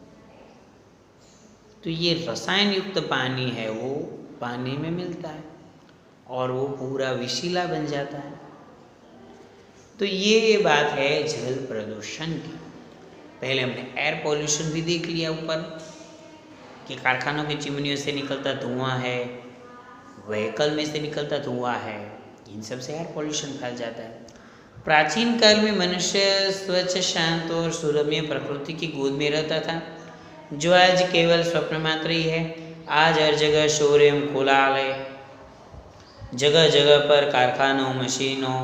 तो ये रसायन युक्त पानी है, वो पानी में मिलता है और वो पूरा विषैला बन जाता है। तो ये बात है जल प्रदूषण की। पहले हमने एयर पॉल्यूशन भी देख लिया ऊपर, कि कारखानों की चिमनियों से निकलता धुआं है, व्हीकल में से निकलता धुआं है, इन सब से एयर पॉल्यूशन फैल जाता है। प्राचीन काल में मनुष्य स्वच्छ, शांत और सुरम्य प्रकृति की गोद में रहता था, जो आज केवल स्वप्न मात्र ही है। आज हर जगह शोर एवं कोलाहल है, जगह जगह पर कारखानों, मशीनों,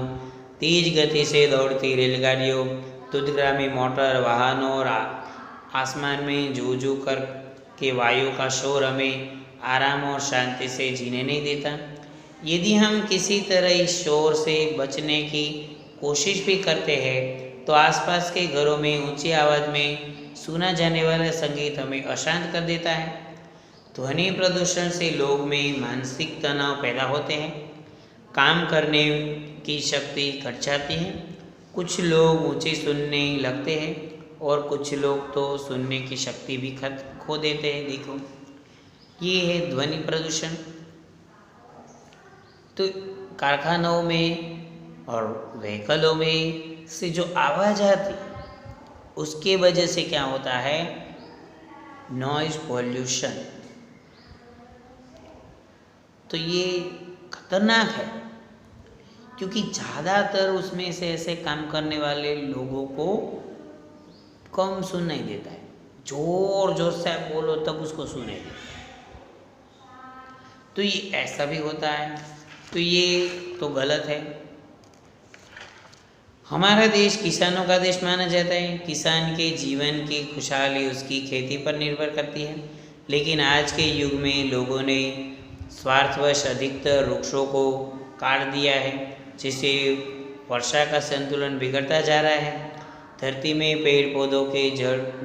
तेज गति से दौड़ती रेलगाड़ियों, तुदग्रामी मोटर वाहनों और आसमान में जू जू कर के वायु का शोर हमें आराम और शांति से जीने नहीं देता। यदि हम किसी तरह इस शोर से बचने की कोशिश भी करते हैं तो आसपास के घरों में ऊंची आवाज़ में सुना जाने वाला संगीत हमें अशांत कर देता है। ध्वनि प्रदूषण से लोग में मानसिक तनाव पैदा होते हैं, काम करने की शक्ति घट जाती है, कुछ लोग ऊंचे सुनने लगते हैं और कुछ लोग तो सुनने की शक्ति भी खो देते हैं। देखो, ये है ध्वनि प्रदूषण। तो कारखानों में और व्हीकलों में से जो आवाज़ आती, उसके वजह से क्या होता है, नॉइज पॉल्यूशन। तो ये खतरनाक है, क्योंकि ज़्यादातर उसमें से ऐसे काम करने वाले लोगों को कम सुनाई देता है, जोर जोर से आप बोलो तब उसको सुनाई देता है। तो ये ऐसा भी होता है, तो ये तो गलत है। हमारा देश किसानों का देश माना जाता है। किसान के जीवन की खुशहाली उसकी खेती पर निर्भर करती है, लेकिन आज के युग में लोगों ने स्वार्थवश अधिकतर वृक्षों को काट दिया है, जिससे वर्षा का संतुलन बिगड़ता जा रहा है। धरती में पेड़ पौधों के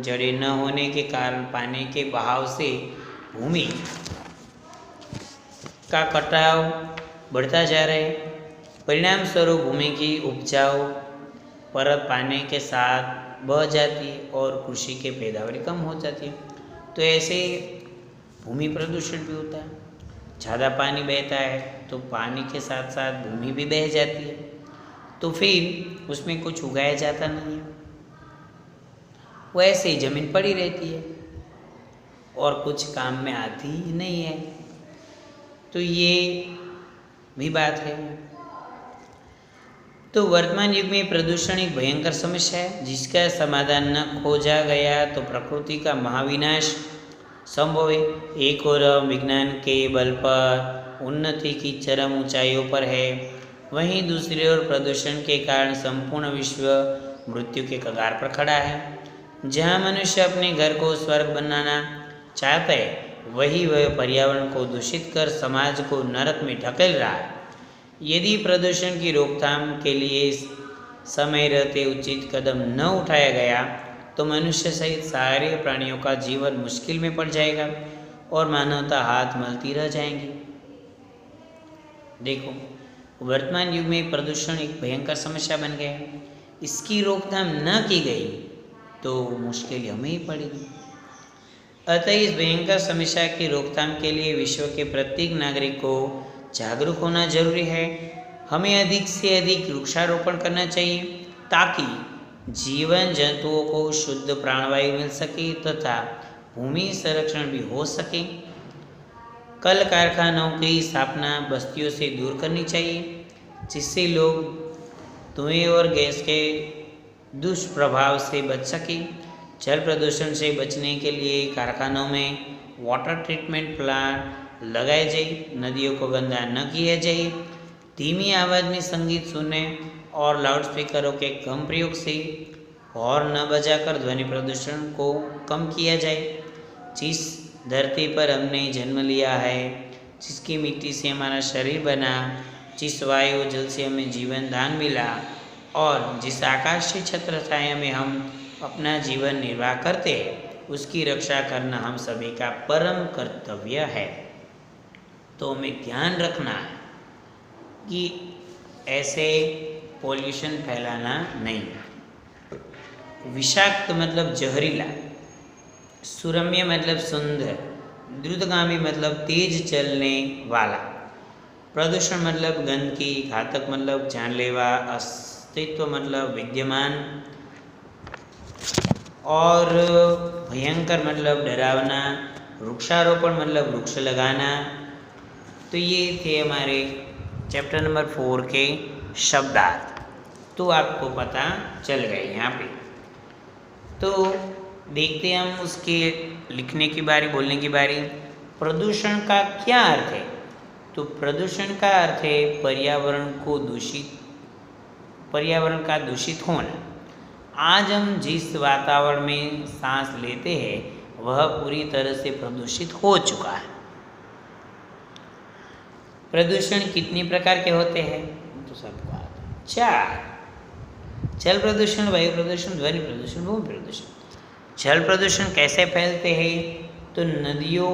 जड़ें न होने के कारण पानी के बहाव से भूमि का कटाव बढ़ता जा रहा है। परिणाम स्वरूप भूमि की उपजाऊ परत पानी के साथ बह जाती है और कृषि के पैदावारी कम हो जाती है। तो ऐसे भूमि प्रदूषण भी होता है। ज़्यादा पानी बहता है तो पानी के साथ साथ भूमि भी बह जाती है, तो फिर उसमें कुछ उगाया जाता नहीं है, वो ऐसे ही ज़मीन पड़ी रहती है और कुछ काम में आती ही नहीं है। तो ये भी बात है। तो वर्तमान युग में प्रदूषण एक भयंकर समस्या है, जिसका समाधान न खोजा गया तो प्रकृति का महाविनाश संभव है। एक और विज्ञान के बल पर उन्नति की चरम ऊंचाइयों पर है, वहीं दूसरी ओर प्रदूषण के कारण संपूर्ण विश्व मृत्यु के कगार पर खड़ा है। जहां मनुष्य अपने घर को स्वर्ग बनाना चाहता है, वही वह पर्यावरण को दूषित कर समाज को नरक में ढकेल रहा है। यदि प्रदूषण की रोकथाम के लिए समय रहते उचित कदम न उठाया गया तो मनुष्य सहित सारे प्राणियों का जीवन मुश्किल में पड़ जाएगा और मानवता हाथ मलती रह जाएंगी। देखो, वर्तमान युग में प्रदूषण एक भयंकर समस्या बन गया है। इसकी रोकथाम न की गई तो मुश्किल हमें ही पड़ेगी। अतः इस भयंकर समस्या की रोकथाम के लिए विश्व के प्रत्येक नागरिक को जागरूक होना जरूरी है। हमें अधिक से अधिक वृक्षारोपण करना चाहिए ताकि जीवन जंतुओं को शुद्ध प्राणवायु मिल सके तथा भूमि संरक्षण भी हो सके। कल कारखानों की स्थापना बस्तियों से दूर करनी चाहिए जिससे लोग धुएं और गैस के दुष्प्रभाव से बच सके। जल प्रदूषण से बचने के लिए कारखानों में वाटर ट्रीटमेंट प्लांट लगाए जाए, नदियों को गंदा न किया जाए, धीमी आवाज़ में संगीत सुने और लाउडस्पीकरों के कम प्रयोग से हॉर्न न बजाकर ध्वनि प्रदूषण को कम किया जाए। जिस धरती पर हमने जन्म लिया है, जिसकी मिट्टी से हमारा शरीर बना, जिस वायु जल से हमें जीवन दान मिला और जिस आकाशीय छत्र छाया में हम अपना जीवन निर्वाह करते हैं, उसकी रक्षा करना हम सभी का परम कर्तव्य है। तो हमें ध्यान रखना है कि ऐसे पॉल्यूशन फैलाना नहीं। विषाक्त मतलब जहरीला, सुरम्य मतलब सुंदर, द्रुतगामी मतलब तेज चलने वाला, प्रदूषण मतलब गंदगी, घातक मतलब जानलेवा, अस्तित्व मतलब विद्यमान और भयंकर मतलब डरावना, वृक्षारोपण मतलब वृक्ष लगाना। तो ये थे हमारे चैप्टर नंबर 4 के शब्दार्थ। तो आपको पता चल गए यहाँ पे। तो देखते हैं हम उसके लिखने की बारी, बोलने की बारी। प्रदूषण का क्या अर्थ है? तो प्रदूषण का अर्थ है पर्यावरण का दूषित होना। आज हम जिस वातावरण में सांस लेते हैं वह पूरी तरह से प्रदूषित हो चुका है। प्रदूषण कितने प्रकार के होते हैं? तो सबको आता है, 4। जल प्रदूषण, वायु प्रदूषण, ध्वनि प्रदूषण, भूमि प्रदूषण। जल प्रदूषण कैसे फैलते हैं? तो नदियों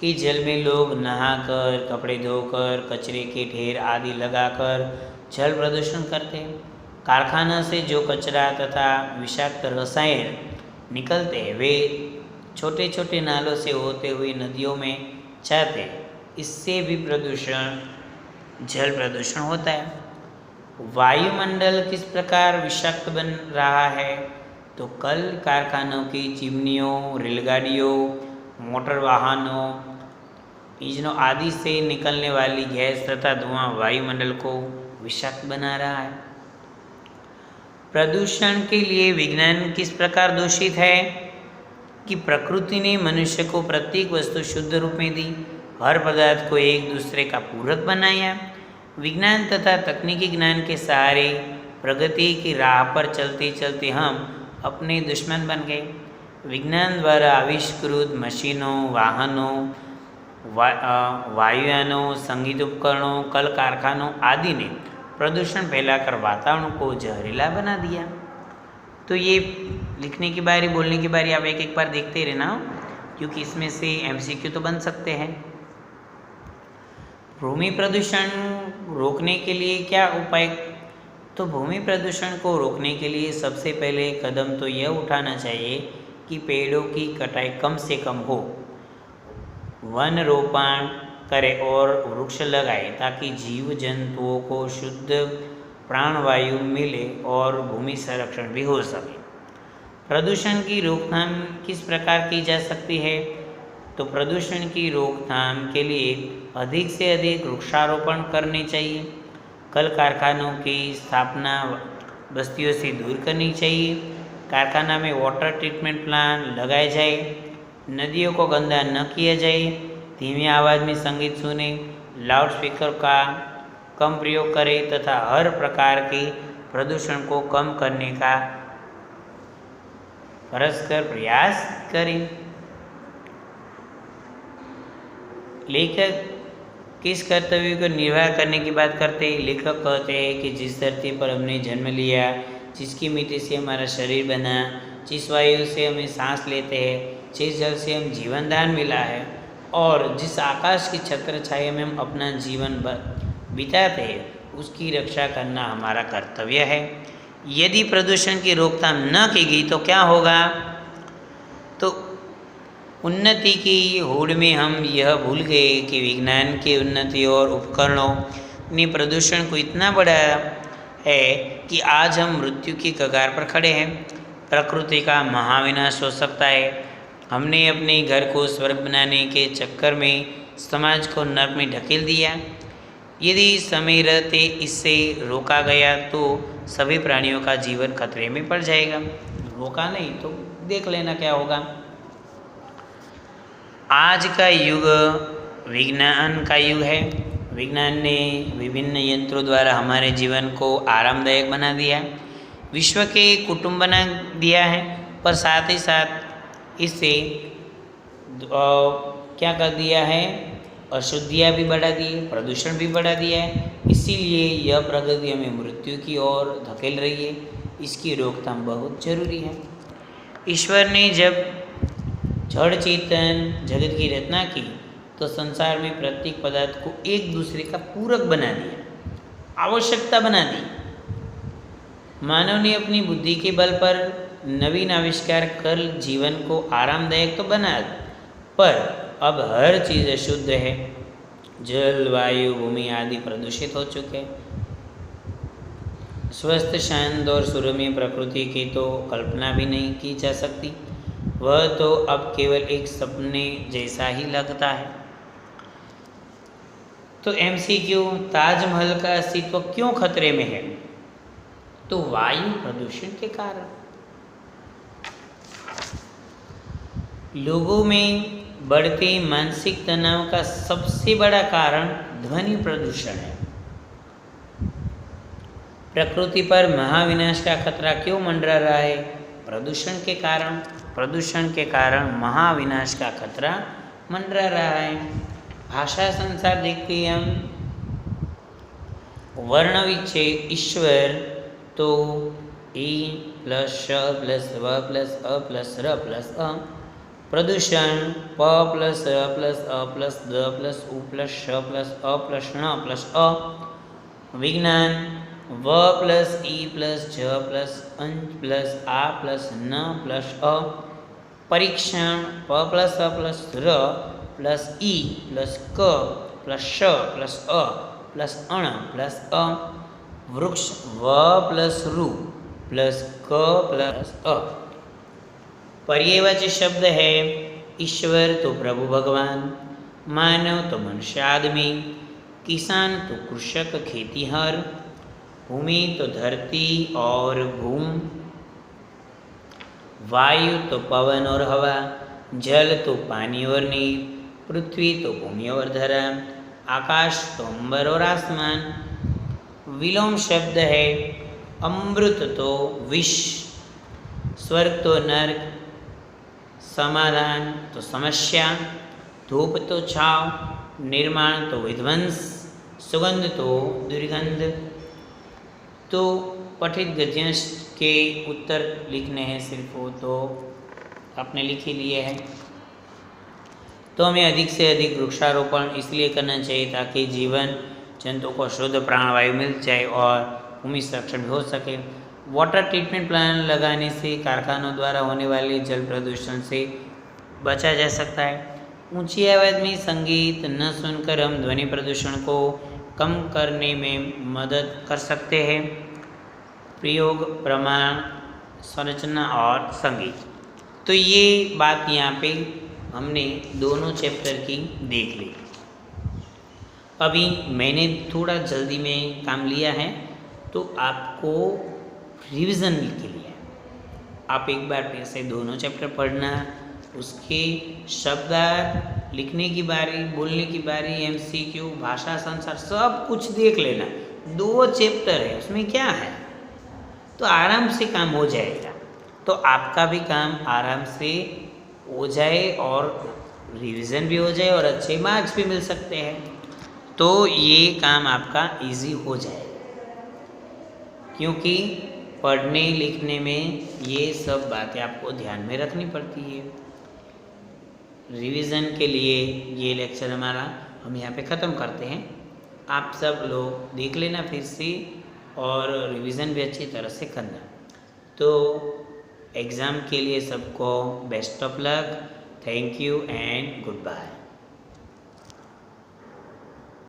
के जल में लोग नहाकर, कपड़े धोकर, कचरे के ढेर आदि लगाकर जल प्रदूषण करते हैं। कारखाना से जो कचरा तथा विषाक्त रसायन निकलते हैं वे छोटे छोटे नालों से होते हुए नदियों में जाते हैं। इससे भी जल प्रदूषण होता है। वायुमंडल किस प्रकार विषाक्त बन रहा है? तो कल कारखानों की चिमनियों, रेलगाड़ियों, मोटर वाहनों, इंजनों आदि से निकलने वाली गैस तथा धुआं वायुमंडल को विषाक्त बना रहा है। प्रदूषण के लिए विज्ञान किस प्रकार दूषित है कि प्रकृति ने मनुष्य को प्रत्येक वस्तु शुद्ध रूप में दी, हर पदार्थ को एक दूसरे का पूरक बनाया। विज्ञान तथा तकनीकी ज्ञान के सहारे प्रगति की राह पर चलते चलते हम अपने दुश्मन बन गए। विज्ञान द्वारा आविष्कृत मशीनों, वाहनों, वायुयानों, संगीत उपकरणों, कल कारखानों आदि ने प्रदूषण फैलाकर वातावरण को जहरीला बना दिया। तो ये लिखने की बारी, बोलने की बारी आप एक एक बार देखते रहना, क्योंकि इसमें से MCQ तो बन सकते हैं। भूमि प्रदूषण रोकने के लिए क्या उपाय? तो भूमि प्रदूषण को रोकने के लिए सबसे पहले कदम तो यह उठाना चाहिए कि पेड़ों की कटाई कम से कम हो, वन रोपण करें और वृक्ष लगाए ताकि जीव जंतुओं को शुद्ध प्राणवायु मिले और भूमि संरक्षण भी हो सके। प्रदूषण की रोकथाम किस प्रकार की जा सकती है? तो प्रदूषण की रोकथाम के लिए अधिक से अधिक वृक्षारोपण करने चाहिए। कल कारखानों की स्थापना बस्तियों से दूर करनी चाहिए। कारखाना में वाटर ट्रीटमेंट प्लांट लगाए जाए। नदियों को गंदा न किया जाए। धीमी आवाज़ में संगीत सुने, लाउडस्पीकर का कम प्रयोग करें तथा हर प्रकार के प्रदूषण को कम करने का परस्पर प्रयास करें। लेखक किस कर्तव्य को निर्वाह करने की बात करते हैं? लेखक कहते हैं कि जिस धरती पर हमने जन्म लिया, जिसकी मिट्टी से हमारा शरीर बना, जिस वायु से हमें सांस लेते हैं, जिस जल से हम जीवन दान मिला है और जिस आकाश की छत्र छाया में हम अपना जीवन बिताते हैं, उसकी रक्षा करना हमारा कर्तव्य है। यदि प्रदूषण की रोकथाम न की गई तो क्या होगा? तो उन्नति की होड़ में हम यह भूल गए कि विज्ञान की उन्नति और उपकरणों ने प्रदूषण को इतना बढ़ाया है कि आज हम मृत्यु की कगार पर खड़े हैं। प्रकृति का महाविनाश हो सकता है। हमने अपने घर को स्वर्ग बनाने के चक्कर में समाज को नर्क में ढकेल दिया। यदि समय रहते इससे रोका गया तो सभी प्राणियों का जीवन खतरे में पड़ जाएगा। रोका नहीं तो देख लेना क्या होगा। आज का युग विज्ञान का युग है। विज्ञान ने विभिन्न यंत्रों द्वारा हमारे जीवन को आरामदायक बना दिया, विश्व के कुटुंब बना दिया है, पर साथ ही साथ इससे क्या कर दिया है? अशुद्धियाँ भी बढ़ा दी है, प्रदूषण भी बढ़ा दिया है। इसीलिए यह प्रगति हमें मृत्यु की ओर धकेल रही है। इसकी रोकथाम बहुत जरूरी है। ईश्वर ने जब जड़ चेतन जगत की रचना की तो संसार में प्रत्येक पदार्थ को एक दूसरे का पूरक बना दिया, आवश्यकता बना दी। मानव ने अपनी बुद्धि के बल पर नवीन आविष्कार कर जीवन को आरामदायक तो बना, पर अब हर चीज़ अशुद्ध है। जल, वायु, भूमि आदि प्रदूषित हो चुके। स्वस्थ, शांत और सुरम्य प्रकृति की तो कल्पना भी नहीं की जा सकती। वह तो अब केवल एक सपने जैसा ही लगता है। तो MCQ, ताजमहल का अस्तित्व क्यों खतरे में है? तो वायु प्रदूषण के कारण। लोगों में बढ़ते मानसिक तनाव का सबसे बड़ा कारण ध्वनि प्रदूषण है। प्रकृति पर महाविनाश का खतरा क्यों मंडरा रहा है? प्रदूषण के कारण। प्रदूषण के कारण महाविनाश का खतरा मंडरा रहा है। भाषा संसार देखते हम वर्ण विच्छेद ईश्वर तो ई प्लस श प्लस व प्लस अ प्लस र प्लस अ। प्रदूषण प प्लस र प्लस अ प्लस द प्लस उ प्लस श प्लस अ प्लस ण प्लस अ। विज्ञान व प्लस ई प्लस ज प्लस अं प्लस आ प्लस न प्लस अ। परीक्षण प प्लस अ प्लस र प्लस ई प्लस क प्लस श प्लस अ प्लस अण प्लस अ। वृक्ष व प्लस रु प्लस क प्लस अ। पर्यायवाची शब्द है ईश्वर तो प्रभु भगवान, मानव तो मनुष्य आदमी, किसान तो कृषक खेतीहर, भूमि तो धरती और भूम, वायु तो पवन और हवा, जल तो पानी और नीर, पृथ्वी तो भूमि और धरा, आकाश तो अंबर और आसमान। विलोम शब्द है अमृत तो विष, स्वर्ग तो नर्क, समाधान तो समस्या, धूप तो छाव, निर्माण तो विध्वंस, सुगंध तो दुर्गंध। तो पठित गद्यांश के उत्तर लिखने हैं, सिर्फ वो तो आपने लिख ही लिए हैं। तो हमें अधिक से अधिक वृक्षारोपण इसलिए करना चाहिए ताकि जीवन जंतु को शुद्ध प्राणवायु मिल जाए और भूमि संरक्षण भी हो सके। वाटर ट्रीटमेंट प्लांट लगाने से कारखानों द्वारा होने वाले जल प्रदूषण से बचा जा सकता है। ऊंची आवाज़ में संगीत न सुनकर हम ध्वनि प्रदूषण को कम करने में मदद कर सकते हैं। प्रयोग, प्रमाण, संरचना और संगीत। तो ये बात यहाँ पे हमने दोनों चैप्टर की देख ली। अभी मैंने थोड़ा जल्दी में काम लिया है तो आपको रिवीजन के लिए आप एक बार फिर से दोनों चैप्टर पढ़ना, उसके शब्दार्थ, लिखने की बारी, बोलने की बारी, MCQ, भाषा संसार सब कुछ देख लेना। 2 चैप्टर है, उसमें क्या है तो आराम से काम हो जाएगा। तो आपका भी काम आराम से हो जाए और रिवीजन भी हो जाए और अच्छे मार्क्स भी मिल सकते हैं। तो ये काम आपका इजी हो जाएगा, क्योंकि पढ़ने लिखने में ये सब बातें आपको ध्यान में रखनी पड़ती है। रिवीजन के लिए ये लेक्चर हमारा हम यहाँ पे ख़त्म करते हैं। आप सब लोग देख लेना फिर से और रिवीजन भी अच्छी तरह से करना। तो एग्ज़ाम के लिए सबको best of luck. Thank you and good bye.